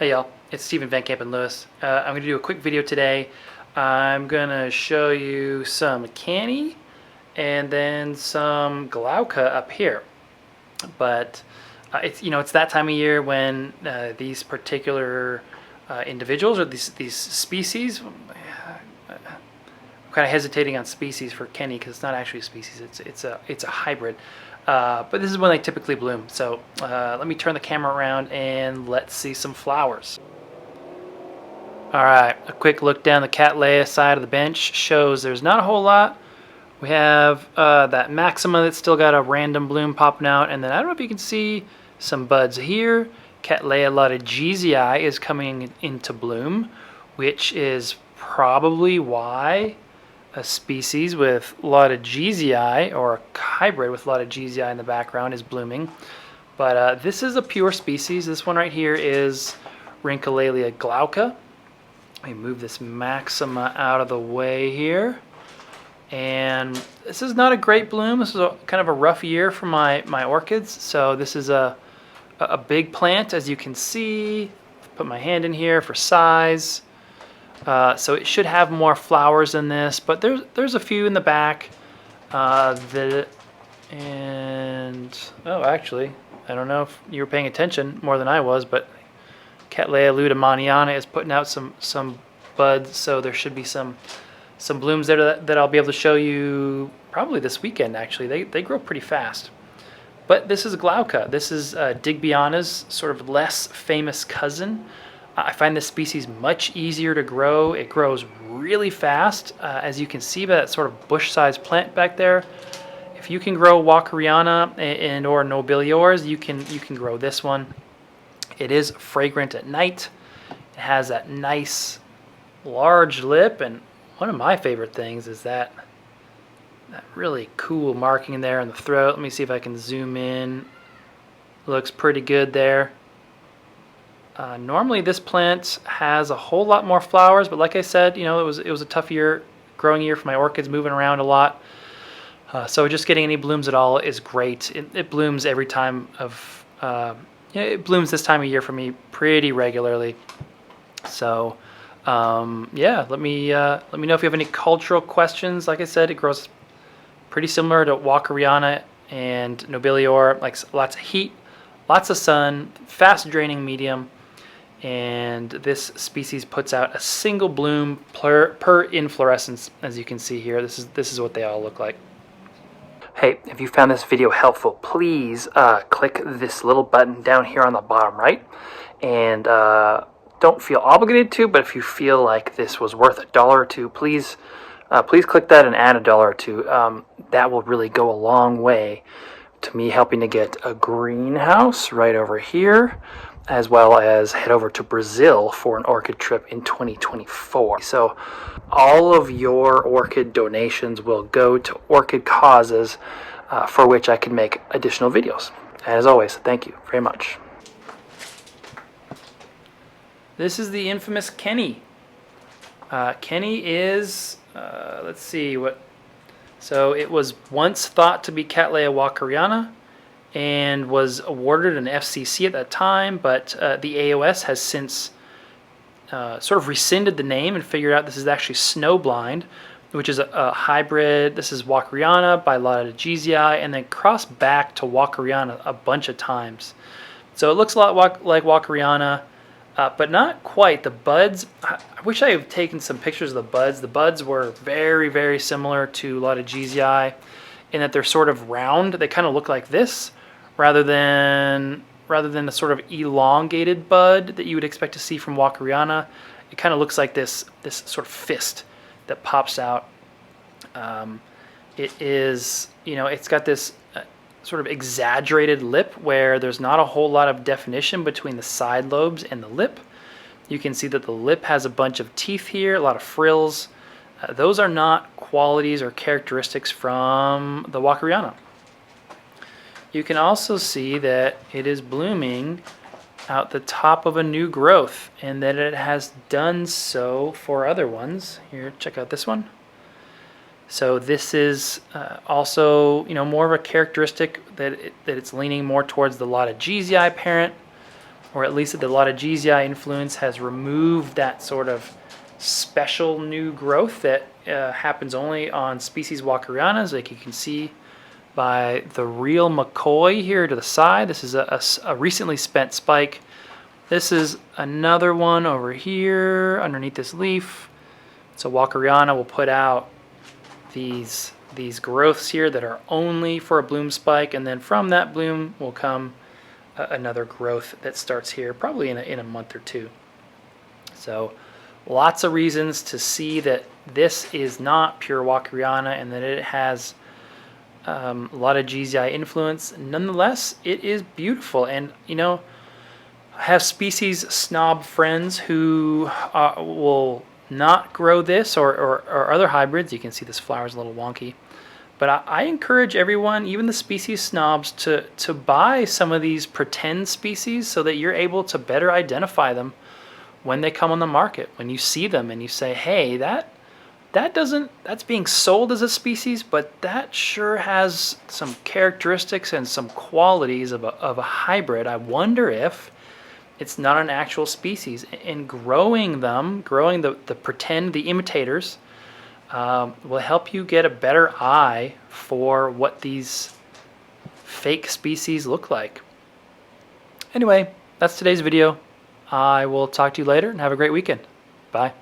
Hey y'all, it's Stephen Van Kampen-Lewis. I'm going to do a quick video today. I'm going to show you some canny and then some glauca up here. But it's that time of year when these particular individuals or these species. I'm kind of hesitating on species for Kenny because it's not actually a species. It's a hybrid. But this is when they typically bloom. So let me turn the camera around and let's see some flowers. All right, a quick look down the Cattleya side of the bench shows there's not a whole lot. We have that maxima that's still got a random bloom popping out, and then I don't know if you can see some buds here. Cattleya Snowblind is coming into bloom, which is probably why a species with Snowblind or a hybrid with Snowblind in the background is blooming. But this is a pure species. This one right here is Rhyncholaelia glauca. Let me move this maxima out of the way here. And this is not a great bloom. This is kind of a rough year for my orchids. So this is a big plant, as you can see. Put my hand in here for size. So it should have more flowers than this, but there's a few in the back. Oh, actually, I don't know if you were paying attention more than I was, but Cattleya Snowblind is putting out some buds, so there should be some blooms there that I'll be able to show you probably this weekend. Actually, they grow pretty fast. But this is glauca. This is Digbyana's sort of less famous cousin. I find this species much easier to grow. It grows really fast, as you can see by that sort of bush-sized plant back there. If you can grow walkeriana and or nobiliores, you can grow this one. It is fragrant at night. It has that nice large lip, and one of my favorite things is that really cool marking there in the throat. Let me see if I can zoom in. Looks pretty good there. Normally this plant has a whole lot more flowers, but like I said, it was a tough growing year for my orchids, moving around a lot. So just getting any blooms at all is great. It blooms every time of it blooms this time of year for me pretty regularly. So yeah, let me know if you have any cultural questions. Like I said, it grows pretty similar to walkeriana and nobilior, like lots of heat, lots of sun, fast draining medium. And this species puts out a single bloom per inflorescence, as you can see here. This is what they all look like. Hey, if you found this video helpful, please click this little button down here on the bottom right. And don't feel obligated to, but if you feel like this was worth $1 or $2, please click that and add $1 or $2. That will really go a long way to me helping to get a greenhouse right over here, as well as head over to Brazil for an orchid trip in 2024. So all of your orchid donations will go to orchid causes for which I can make additional videos. And as always, thank you very much. This is the infamous Kenny. Kenny is, let's see what. So it was once thought to be Cattleya walkeriana and was awarded an FCC at that time, but the AOS has since sort of rescinded the name and figured out this is actually Snowblind, which is a hybrid. This is walkeriana by Snowblind, and then crossed back to walkeriana a bunch of times. So it looks a lot like walkeriana, but not quite. The buds, I wish I had taken some pictures of the buds. The buds were very, very similar to Snowblind in that they're sort of round. They kind of look like this, rather than the sort of elongated bud that you would expect to see from walkeriana. It kind of looks like this sort of fist that pops out. It is, it's got this sort of exaggerated lip where there's not a whole lot of definition between the side lobes and the lip. You can see that the lip has a bunch of teeth here, a lot of frills. Those are not qualities or characteristics from the walkeriana. You can also see that it is blooming out the top of a new growth, and that it has done so for other ones. Here, check out this one. So this is also, more of a characteristic that it's leaning more towards the Snowblind parent. or at least the Lautogesia influence has removed that sort of special new growth that happens only on species walkerianas, like you can see by the real McCoy here to the side. This is a recently spent spike. This is another one over here underneath this leaf. So walkeriana will put out these growths here that are only for a bloom spike, and then from that bloom will come another growth that starts here probably in a month or two. So lots of reasons to see that this is not pure walkeriana and that it has Lautogesia influence. Nonetheless, it is beautiful, and you know, I have species snob friends who will not grow this or other hybrids. You can see this flower is a little wonky, but I encourage everyone, even the species snobs, to buy some of these pretend species so that you're able to better identify them when they come on the market. When you see them and you say, hey, that's being sold as a species, but that sure has some characteristics and some qualities of a hybrid. I wonder if it's not an actual species. And growing the pretend, the imitators, will help you get a better eye for what these fake species look like. Anyway, that's today's video. I will talk to you later and have a great weekend. Bye.